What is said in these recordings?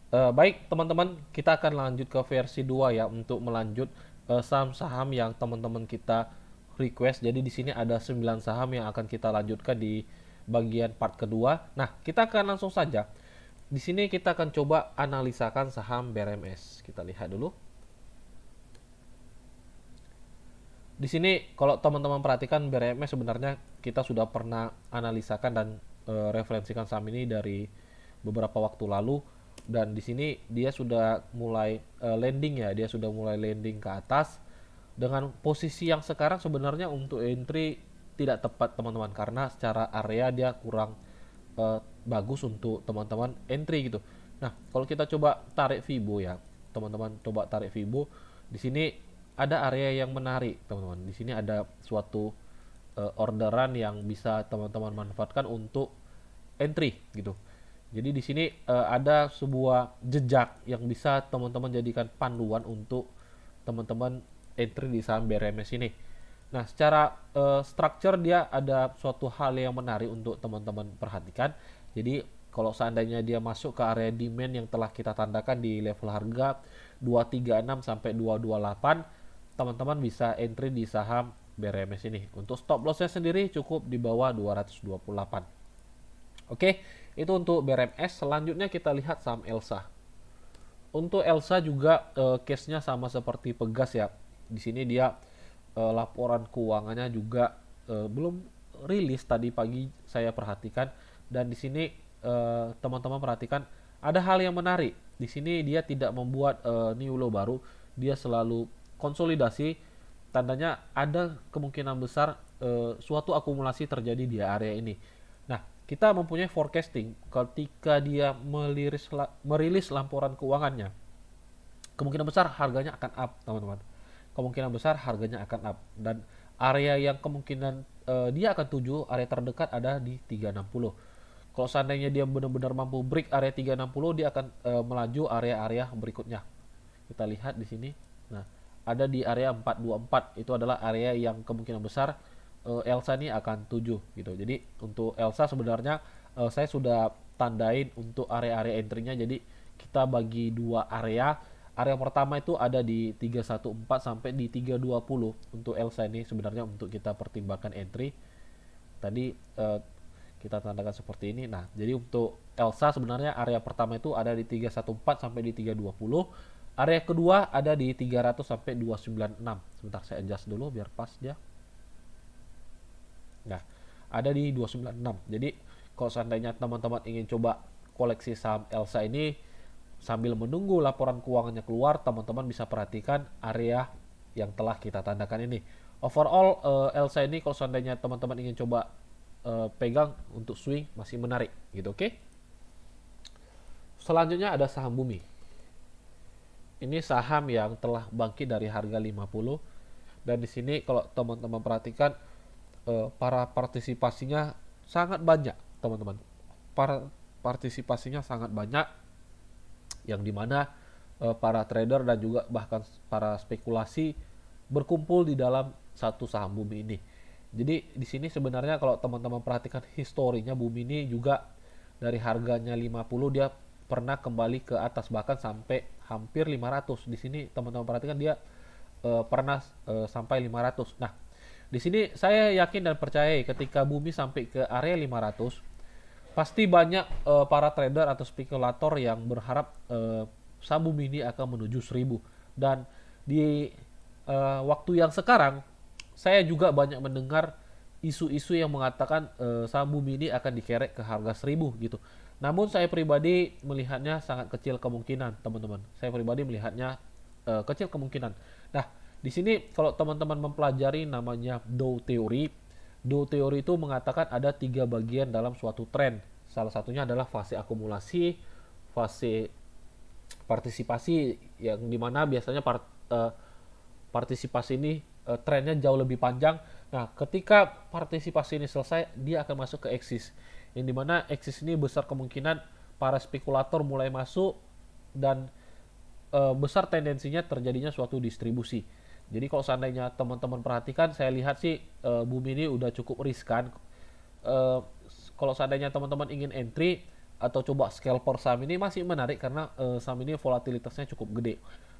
Baik teman-teman, kita akan lanjut ke versi 2 ya untuk melanjut saham-saham yang teman-teman kita request. Jadi di sini ada 9 saham yang akan kita lanjutkan di bagian part kedua. Nah, kita akan langsung saja. Di sini kita akan coba analisakan saham BRMS. Kita lihat dulu. Di sini kalau teman-teman perhatikan BRMS sebenarnya kita sudah pernah analisakan dan referensikan saham ini dari beberapa waktu lalu, dan di sini dia sudah mulai landing ya, dia sudah mulai landing ke atas dengan posisi yang sekarang sebenarnya untuk entry tidak tepat teman-teman, karena secara area dia kurang bagus untuk teman-teman entry gitu. Nah, kalau kita coba tarik Fibo ya, teman-teman coba tarik Fibo. Di sini ada area yang menarik, teman-teman. Di sini ada suatu orderan yang bisa teman-teman manfaatkan untuk entry gitu. Jadi di sini ada sebuah jejak yang bisa teman-teman jadikan panduan untuk teman-teman entry di saham BRMS ini. Nah, secara structure dia ada suatu hal yang menarik untuk teman-teman perhatikan. Jadi, kalau seandainya dia masuk ke area demand yang telah kita tandakan di level harga 236 sampai 228, teman-teman bisa entry di saham BRMS ini. Untuk stop lossnya sendiri cukup di bawah 228. Oke, itu untuk BRMS. Selanjutnya kita lihat saham Elsa. Untuk Elsa juga case-nya sama seperti Pegas ya. Di sini dia laporan keuangannya juga belum rilis tadi pagi saya perhatikan, dan di sini teman-teman perhatikan ada hal yang menarik. Di sini dia tidak membuat new low baru, dia selalu konsolidasi, tandanya ada kemungkinan besar suatu akumulasi terjadi di area ini. Nah, kita mempunyai forecasting ketika dia merilis laporan keuangannya, kemungkinan besar harganya akan up, teman-teman. Kemungkinan besar harganya akan up, dan area yang kemungkinan dia akan tuju, area terdekat ada di 360. Kalau seandainya dia benar-benar mampu break area 360, dia akan melaju area-area berikutnya. Kita lihat di sini. Nah, ada di area 424, itu adalah area yang kemungkinan besar Elsa ini akan tuju gitu. Jadi untuk Elsa sebenarnya saya sudah tandain untuk area-area entry-nya. Jadi kita bagi dua area. Area pertama itu ada di 314 sampai di 320 untuk Elsa ini, sebenarnya untuk kita pertimbangkan entry. Tadi kita tandakan seperti ini. Nah, jadi untuk Elsa sebenarnya area pertama itu ada di 314 sampai di 320. Area kedua ada di 300 sampai 296. Sebentar saya adjust dulu biar pas dia. Nah, ada di 296. Jadi, kalau seandainya teman-teman ingin coba koleksi saham Elsa ini sambil menunggu laporan keuangannya keluar, teman-teman bisa perhatikan area yang telah kita tandakan ini. Overall, Elsa ini kalau seandainya teman-teman ingin coba pegang untuk swing masih menarik gitu, oke? Selanjutnya ada saham Bumi. Ini saham yang telah bangkit dari harga 50, dan di sini kalau teman-teman perhatikan para partisipasinya sangat banyak, teman-teman. Para partisipasinya sangat banyak, yang dimana para trader dan juga bahkan para spekulasi berkumpul di dalam satu saham Bumi ini. Jadi di sini sebenarnya kalau teman-teman perhatikan historinya Bumi ini juga dari harganya 50 dia pernah kembali ke atas bahkan sampai hampir 500. Di sini teman-teman perhatikan dia pernah sampai 500. Nah, di sini saya yakin dan percaya ketika Bumi sampai ke area 500, pasti banyak para trader atau spekulator yang berharap saham Bumi ini akan menuju 1000. Dan di waktu yang sekarang saya juga banyak mendengar isu-isu yang mengatakan saham Bumi ini akan dikerek ke harga 1000 gitu. Namun saya pribadi melihatnya sangat kecil kemungkinan, teman-teman. Saya pribadi melihatnya kecil kemungkinan. Nah, di sini kalau teman-teman mempelajari namanya Dow Theory, Dow Theory itu mengatakan ada 3 bagian dalam suatu tren. Salah satunya adalah fase akumulasi, fase partisipasi, yang dimana biasanya partisipasi ini trennya jauh lebih panjang. Nah, ketika partisipasi ini selesai, dia akan masuk ke eksis. Yang dimana eksis ini besar kemungkinan para spekulator mulai masuk, dan besar tendensinya terjadinya suatu distribusi. Jadi kalau seandainya teman-teman perhatikan, saya lihat sih Bumi ini udah cukup riskan. Eh, Kalau seandainya teman-teman ingin entry, atau coba scalper saham ini masih menarik karena saham ini volatilitasnya cukup gede.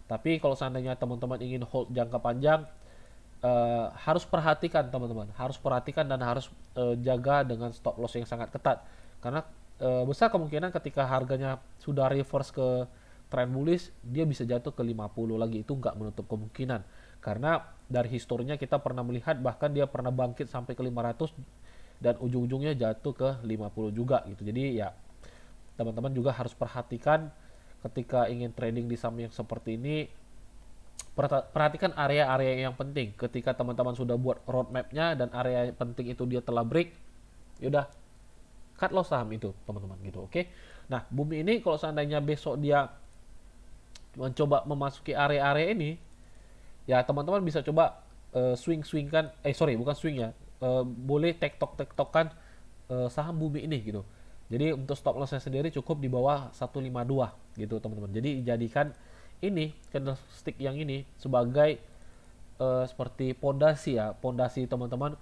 Tapi kalau seandainya teman-teman ingin hold jangka panjang, harus perhatikan teman-teman, harus perhatikan dan harus jaga dengan stop loss yang sangat ketat. Karena besar kemungkinan ketika harganya sudah reverse ke trend bullish, dia bisa jatuh ke 50 lagi, itu nggak menutup kemungkinan. Karena dari historinya kita pernah melihat bahkan dia pernah bangkit sampai ke 500 dan ujung-ujungnya jatuh ke 50 juga gitu. Jadi ya teman-teman juga harus perhatikan ketika ingin trading di saham yang seperti ini, perhatikan area-area yang penting. Ketika teman-teman sudah buat roadmapnya dan area penting itu dia telah break, yaudah cut loss saham itu teman-teman gitu. Oke. Nah, bumi ini kalau seandainya besok dia mencoba memasuki area-area ini, ya teman-teman bisa coba swing-swingkan, bukan swing ya, boleh tektok-tektokan saham bumi ini gitu. Jadi untuk stop lossnya sendiri cukup di bawah 152 gitu teman-teman. Jadi jadikan ini candlestick yang ini sebagai seperti pondasi ya, pondasi teman-teman.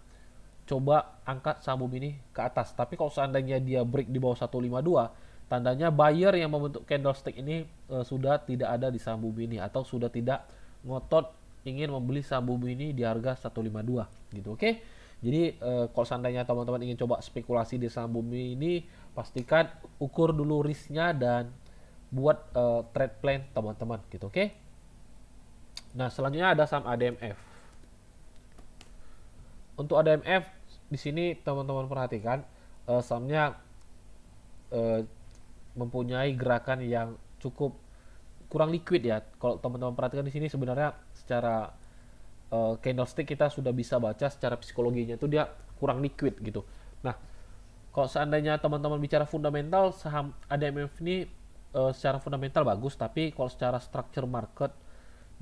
Coba angkat saham bumi ini ke atas. Tapi kalau seandainya dia break di bawah 152, tandanya buyer yang membentuk candlestick ini sudah tidak ada di saham bumi ini atau sudah tidak ngotot ingin membeli saham bumi ini di harga 152 gitu. Oke. Jadi kalau seandainya teman-teman ingin coba spekulasi di saham bumi ini, pastikan ukur dulu risknya dan buat trade plan teman-teman gitu. Oke. Nah, selanjutnya ada saham ADMF. Untuk ADMF di sini teman-teman perhatikan sahamnya mempunyai gerakan yang cukup kurang liquid ya. Kalau teman-teman perhatikan di sini sebenarnya secara candlestick kita sudah bisa baca secara psikologinya itu dia kurang liquid gitu. Nah, kalau seandainya teman-teman bicara fundamental, saham ADMF ini secara fundamental bagus, tapi kalau secara structure market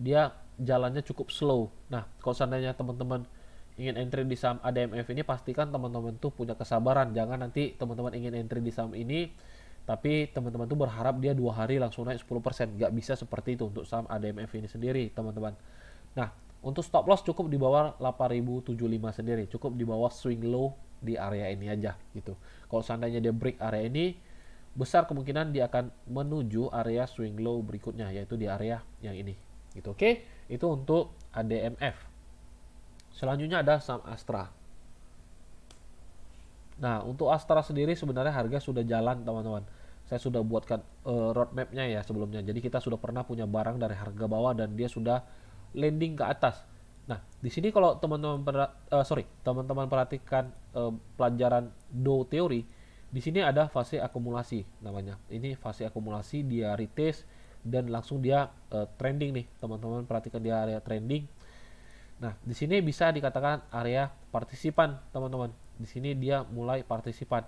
dia jalannya cukup slow. Nah, kalau seandainya teman-teman ingin entry di saham ADMF ini, pastikan teman-teman tuh punya kesabaran. Jangan nanti teman-teman ingin entry di saham ini tapi teman-teman tuh berharap dia 2 hari langsung naik 10%. Nggak bisa seperti itu untuk saham ADMF ini sendiri teman-teman. Nah, untuk stop loss cukup di bawah 8075 sendiri, cukup di bawah swing low di area ini aja gitu. Kalau seandainya dia break area ini, besar kemungkinan dia akan menuju area swing low berikutnya, yaitu di area yang ini gitu. Oke, itu untuk ADMF. Selanjutnya ada saham Astra. Nah, untuk Astra sendiri sebenarnya harga sudah jalan teman-teman. Saya sudah buatkan roadmapnya ya sebelumnya. Jadi kita sudah pernah punya barang dari harga bawah dan dia sudah landing ke atas. Nah, di sini kalau teman-teman perhatikan pelajaran Dow teori, di sini ada fase akumulasi namanya. Ini fase akumulasi, dia retest dan langsung dia trending nih. Teman-teman perhatikan dia area trending. Nah, di sini bisa dikatakan area partisipan, teman-teman. Di sini dia mulai partisipan.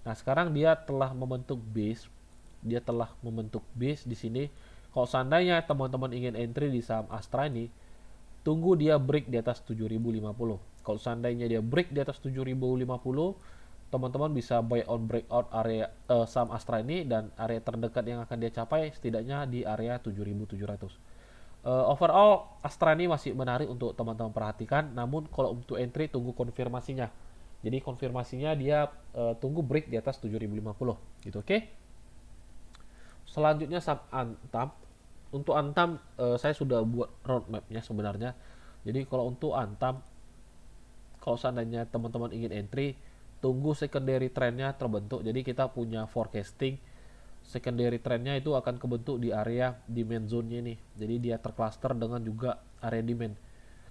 Nah, sekarang dia telah membentuk base. Dia telah membentuk base di sini. Kalau seandainya teman-teman ingin entry di saham Astra ini, tunggu dia break di atas 7050. Kalau seandainya dia break di atas 7050, teman-teman bisa buy on breakout area saham Astra ini, dan area terdekat yang akan dia capai setidaknya di area 7700. Overall Astra ini masih menarik untuk teman-teman perhatikan, namun kalau untuk entry tunggu konfirmasinya. Jadi konfirmasinya dia tunggu break di atas 7050 gitu. Oke. Selanjutnya saham Antam. Untuk Antam saya sudah buat roadmapnya sebenarnya. Jadi kalau untuk Antam, kalau seandainya teman-teman ingin entry, tunggu secondary trendnya terbentuk. Jadi kita punya forecasting secondary trendnya itu akan kebentuk di area demand zone-nya ini. Jadi dia tercluster dengan juga area demand.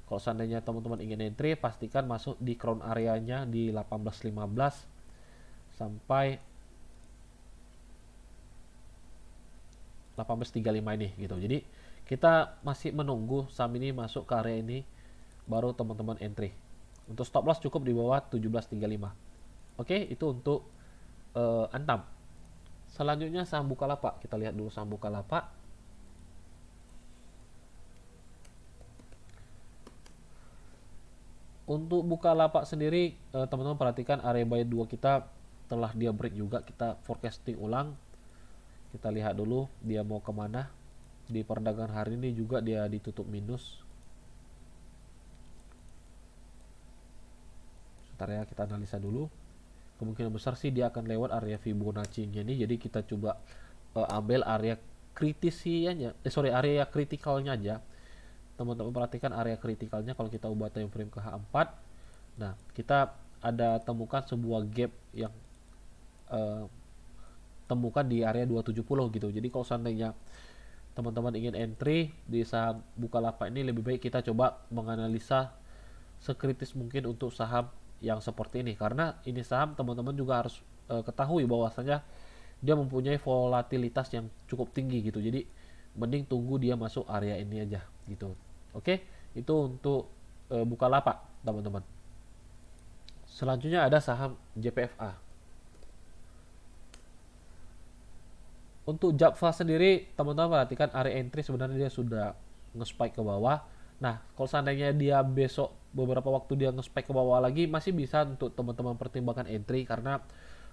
Kalau seandainya teman-teman ingin entry, pastikan masuk di crown areanya di 1815 sampai 1835 ini gitu. Jadi kita masih menunggu saham ini masuk ke area ini baru teman-teman entry. Untuk stop loss cukup di bawah 1735. Oke, itu untuk Antam. Selanjutnya saham Bukalapak. Kita lihat dulu saham Bukalapak. Untuk Bukalapak sendiri teman-teman perhatikan area buy 2 kita telah dia break juga. Kita forecasting ulang. Kita lihat dulu dia mau kemana. Di perdagangan hari ini juga dia ditutup minus. Sebentar ya, kita analisa dulu. kemungkinan besar sih dia akan lewat area Fibonacci-nya nih. Jadi kita coba ambil area kritisinya, area kritikalnya aja. Teman-teman perhatikan area kritikalnya kalau kita ubah time frame ke H4. Nah, kita ada temukan sebuah gap yang temukan di area 270 gitu. Jadi kalau seandainya teman-teman ingin entry di saham Bukalapak ini, lebih baik kita coba menganalisa sekritis mungkin untuk saham yang seperti ini, karena ini saham teman-teman juga harus ketahui bahwasanya dia mempunyai volatilitas yang cukup tinggi gitu. Jadi mending tunggu dia masuk area ini aja gitu. Oke, itu untuk Bukalapak teman-teman. Selanjutnya ada saham JPFA. Untuk Japfa sendiri, teman-teman perhatikan area entry sebenarnya dia sudah nge-spike ke bawah. Nah, kalau seandainya dia besok beberapa waktu dia nge-spike ke bawah lagi, masih bisa untuk teman-teman pertimbangkan entry, karena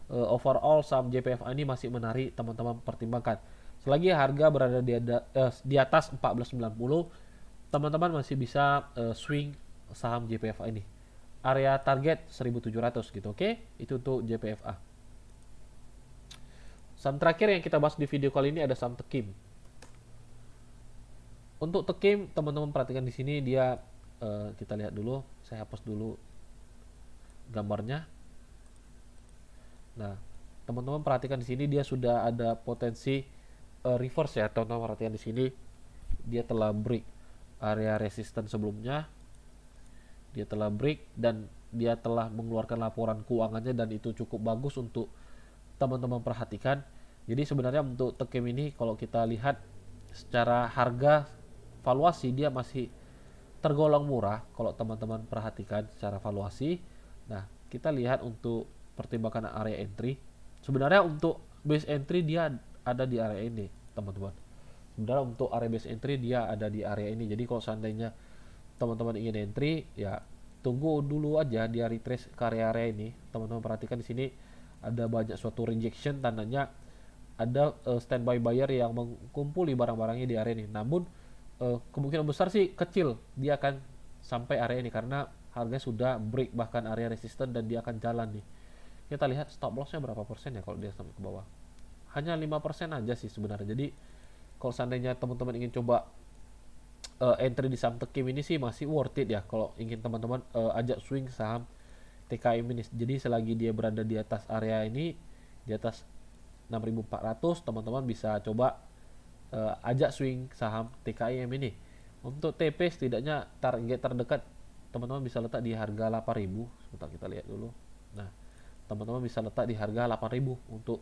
overall saham JPFA ini masih menarik teman-teman pertimbangkan. Selagi harga berada di atas 14.90, teman-teman masih bisa swing saham JPFA ini. Area target 1.700 gitu, oke? Itu untuk JPFA. Saham terakhir yang kita bahas di video kali ini ada saham Tekim. Untuk Tekim, teman-teman perhatikan di sini dia kita lihat dulu, saya hapus dulu gambarnya. Nah, teman-teman perhatikan di sini dia sudah ada potensi reverse ya. Teman-teman perhatikan di sini dia telah break area resisten sebelumnya. Dia telah break dan dia telah mengeluarkan laporan keuangannya, dan itu cukup bagus untuk teman-teman perhatikan. Jadi sebenarnya untuk Tekim ini kalau kita lihat secara harga valuasi dia masih tergolong murah kalau teman-teman perhatikan secara valuasi. Nah, kita lihat untuk pertimbangan area entry. Sebenarnya untuk base entry dia ada di area ini, teman-teman. Sebenarnya untuk area base entry dia ada di area ini. Jadi kalau seandainya teman-teman ingin entry, ya tunggu dulu aja dia retrace ke area ini. Teman-teman perhatikan di sini ada banyak suatu rejection, tandanya ada standby buyer yang mengumpuli barang-barangnya di area ini. Namun kemungkinan besar sih kecil dia akan sampai area ini, karena harga sudah break bahkan area resisten dan dia akan jalan nih. Kita lihat stop lossnya berapa persen ya kalau dia sampai ke bawah. Hanya 5% aja sih sebenarnya. Jadi kalau seandainya teman-teman ingin coba entry di saham Tekim ini sih masih worth it ya kalau ingin teman-teman ajak swing saham TKM ini. Jadi selagi dia berada di atas area ini, di atas 6.400, teman-teman bisa coba ajak swing saham TKIM ini. Untuk TP setidaknya target terdekat teman-teman bisa letak di harga 8.000. Sebentar kita lihat dulu. Nah, teman-teman bisa letak di harga 8.000 untuk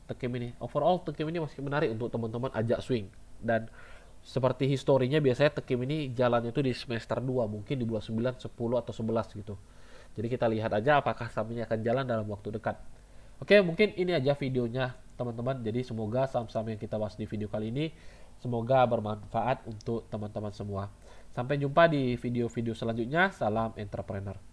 Tekim ini. Overall Tekim ini masih menarik untuk teman-teman ajak swing. Dan seperti historinya biasanya Tekim ini jalannya itu di semester 2, mungkin di bulan 9, 10 atau 11 gitu. Jadi kita lihat aja apakah saham ini akan jalan dalam waktu dekat. Oke, mungkin ini aja videonya teman-teman. Jadi semoga saham-saham yang kita bahas di video kali ini semoga bermanfaat untuk teman-teman semua. Sampai jumpa di video-video selanjutnya. Salam entrepreneur.